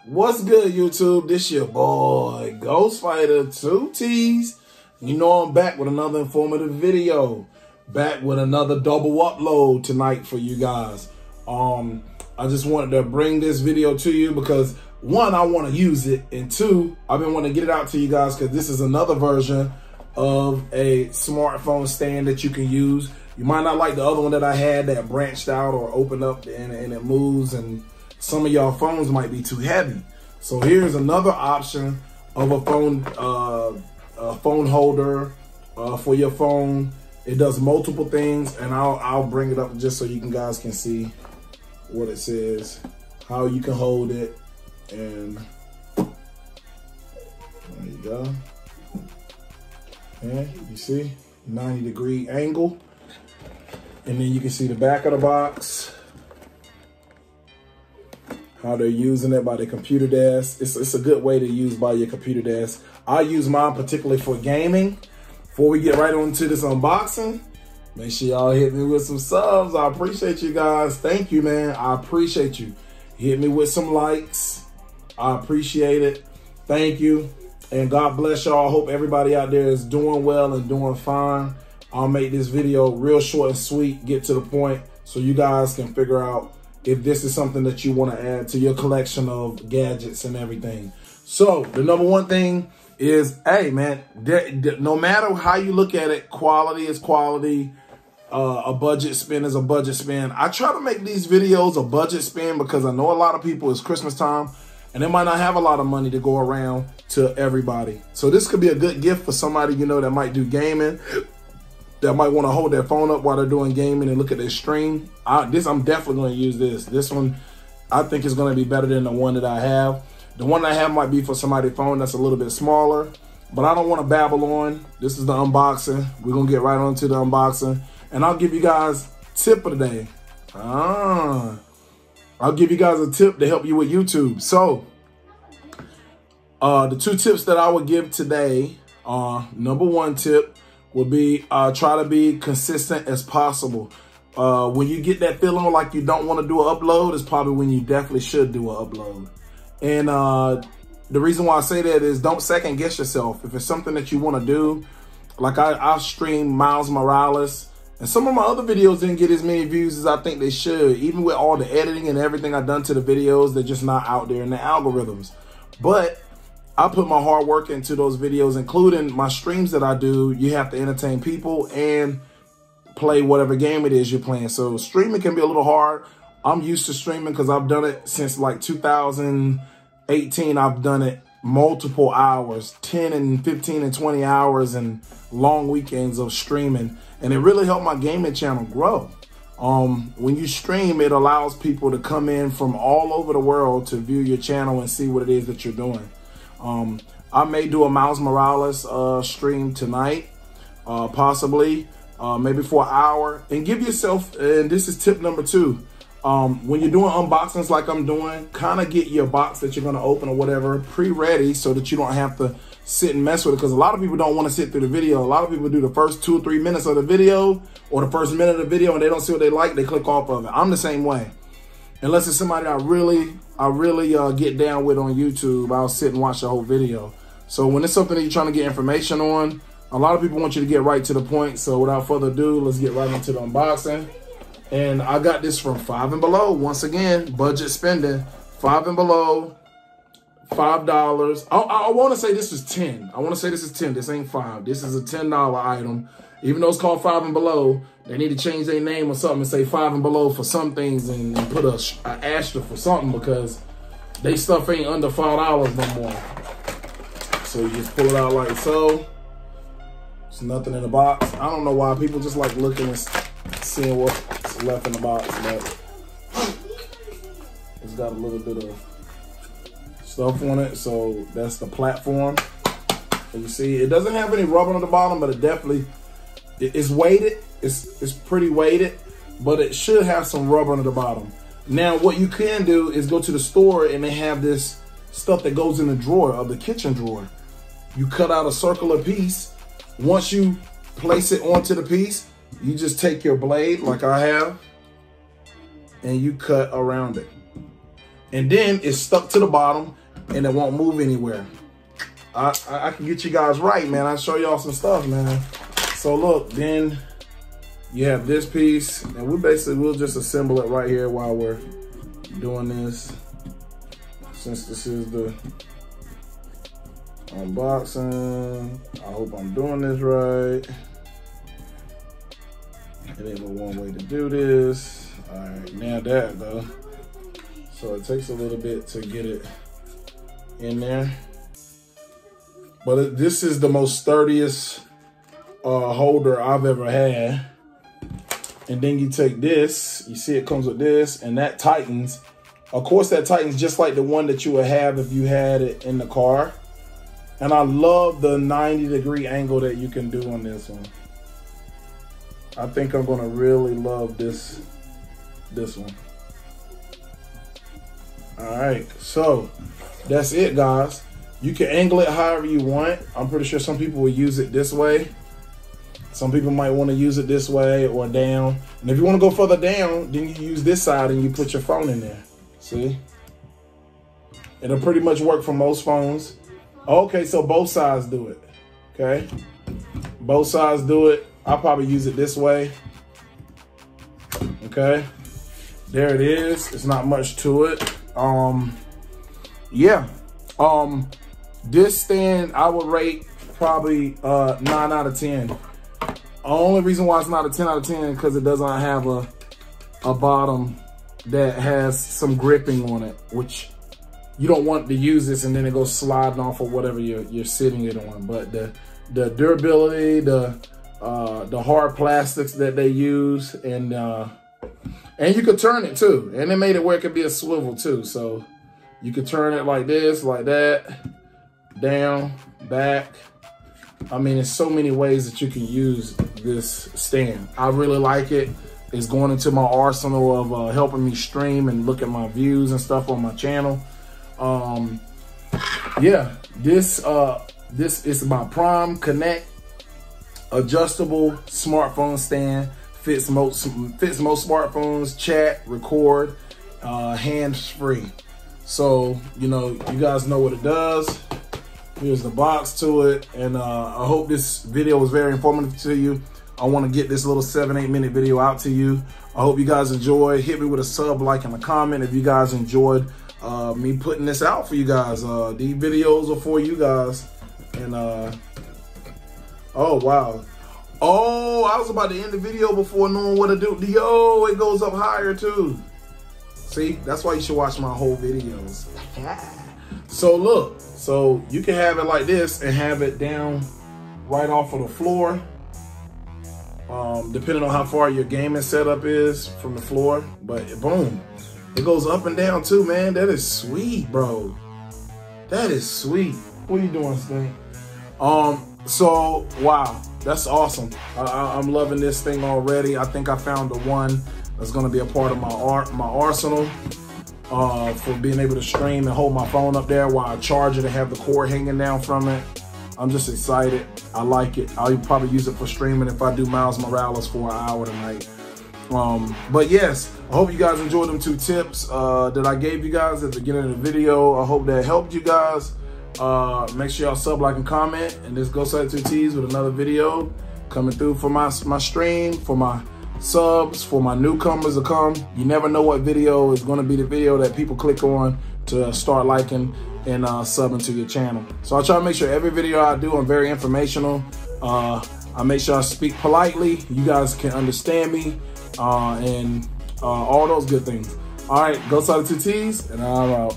What's good, YouTube? This your boy, Ghost Fighter 2Ts. You know I'm back with another informative video. Back with another double upload tonight for you guys. I just wanted to bring this video to you because one, I want to use it, and two, I've been wanting to get it out to you guys because this is another version of a smartphone stand that you can use. You might not like the other one that I had that branched out or opened up and it moves, and some of y'all phones might be too heavy. So here's another option of a phone holder for your phone. It does multiple things, and I'll bring it up just so you guys can see what it says, how you can hold it, and there you go. And you see, 90-degree angle, and then you can see the back of the box, how they're using it by the computer desk. It's a good way to use by your computer desk. I use mine particularly for gaming. Before we get right on to this unboxing, make sure y'all hit me with some subs. I appreciate you guys. Thank you, man. I appreciate you. Hit me with some likes. I appreciate it. Thank you. And God bless y'all. I hope everybody out there is doing well and doing fine. I'll make this video real short and sweet, get to the point, so you guys can figure out if this is something that you want to add to your collection of gadgets and everything. So the number one thing is, hey man, no matter how you look at it, quality is quality. A budget spend is a budget spend. I try to make these videos a budget spend because I know a lot of people, it's Christmas time and they might not have a lot of money to go around to everybody. So this could be a good gift for somebody, you know, that might do gaming, that might want to hold their phone up while they're doing gaming and look at their stream. I'm definitely going to use this. This one, I think, is going to be better than the one that I have. The one I have might be for somebody's phone that's a little bit smaller, but I don't want to babble on. This is the unboxing. We're going to get right on to the unboxing, and I'll give you guys tip of the day. I'll give you guys a tip to help you with YouTube. So the two tips that I would give today, number one tip would be try to be consistent as possible. When you get that feeling like you don't want to do an upload, is probably when you definitely should do an upload. And the reason why I say that is don't second guess yourself. If it's something that you want to do, like I stream Miles Morales, and some of my other videos didn't get as many views as I think they should. Even with all the editing and everything I've done to the videos, they're just not out there in the algorithms. But I put my hard work into those videos, including my streams that I do. You have to entertain people and play whatever game it is you're playing. So streaming can be a little hard. I'm used to streaming because I've done it since like 2018. I've done it multiple hours, 10 and 15 and 20 hours and long weekends of streaming. And it really helped my gaming channel grow. When you stream, it allows people to come in from all over the world to view your channel and see what it is that you're doing. I may do a Miles Morales stream tonight, possibly, maybe for an hour. And give yourself, and this is tip number two, when you're doing unboxings like I'm doing, kind of get your box that you're going to open or whatever pre-ready so that you don't have to sit and mess with it. Because a lot of people don't want to sit through the video. A lot of people do the first 2 or 3 minutes of the video or the first minute of the video and they don't see what they like, they click off of it. I'm the same way. Unless it's somebody I really get down with on YouTube, I'll sit and watch the whole video. So when it's something that you're trying to get information on, a lot of people want you to get right to the point. So without further ado, let's get right into the unboxing. And I got this from Five and Below. Once again, budget spending. Five and Below, $5. I want to say this is 10. I want to say this is 10. This ain't 5. This is a $10 item. Even though it's called Five and Below, they need to change their name or something and say Five and Below for some things and put an asterisk for something because they stuff ain't under $5 no more. So you just pull it out like so. There's nothing in the box. I don't know why people just like looking and seeing what's left in the box, but it's got a little bit of stuff on it. So that's the platform. And you see, it doesn't have any rubber on the bottom, but it definitely, it's weighted. It's pretty weighted, but it should have some rubber on the bottom. Now, what you can do is go to the store and they have this stuff that goes in the drawer of the kitchen drawer. You cut out a circular piece. Once you place it onto the piece, you just take your blade like I have and you cut around it. and then it's stuck to the bottom and it won't move anywhere. I can get you guys right, man. I'll show y'all some stuff, man. So look, then you have this piece, and we'll just assemble it right here while we're doing this. Since this is the unboxing, I hope I'm doing this right. It ain't but one way to do this. All right, now that though. So it takes a little bit to get it in there. But this is the most sturdiest holder I've ever had. And then you take this, you see it comes with this, and that tightens. Of course, that tightens just like the one that you would have if you had it in the car. And I love the 90-degree angle that you can do on this one. I think I'm gonna really love this one. All right, so that's it, guys. You can angle it however you want. I'm pretty sure some people will use it this way. Some people might want to use it this way or down. And if you want to go further down, then you use this side and you put your phone in there. See? It'll pretty much work for most phones. Okay, so both sides do it. Okay? Both sides do it. I'll probably use it this way. Okay? There it is. It's not much to it. Yeah. This stand I would rate probably 9 out of 10. The only reason why it's not a 10 out of 10 is because it doesn't have a bottom that has some gripping on it, which you don't want to use this and then it goes sliding off of whatever you're sitting it on. But the durability, the hard plastics that they use, and you could turn it too, and they made it where it could be a swivel too, so you could turn it like this, like that, down, back. I mean, there's so many ways that you can use this stand. I really like it. It's going into my arsenal of helping me stream and look at my views and stuff on my channel. Yeah, this is my Prime Connect adjustable smartphone stand. Fits most smartphones, chat, record, hands-free. So, you know, you guys know what it does. Here's the box to it. And I hope this video was very informative to you. I want to get this little 7-8 minute video out to you. I hope you guys enjoy. Hit me with a sub, like, and a comment if you guys enjoyed me putting this out for you guys. These videos are for you guys. And oh, wow. Oh, I was about to end the video before knowing what to do. Yo, it goes up higher too. See, that's why you should watch my whole videos. So look, so you can have it like this and have it down right off of the floor. Depending on how far your gaming setup is from the floor. But boom, it goes up and down too, man. That is sweet, bro. That is sweet. What are you doing, Stink? So wow, that's awesome. I'm loving this thing already. I think I found the one that's gonna be a part of my arsenal for being able to stream and hold my phone up there while I charge it and have the cord hanging down from it. I'm just excited. I like it. I'll probably use it for streaming if I do Miles Morales for an hour tonight. But yes, I hope you guys enjoyed them 2 tips that I gave you guys at the beginning of the video. I hope that helped you guys. Make sure y'all sub, like, and comment. And this goes out to T's with another video coming through for my stream, for my subs, for my newcomers to come. You never know what video is going to be the video that people click on to start liking and subbing to your channel. So I try to make sure every video I do, I'm very informational. I make sure I speak politely. You guys can understand me and all those good things. All right, go side of 2 T's, and I'm out.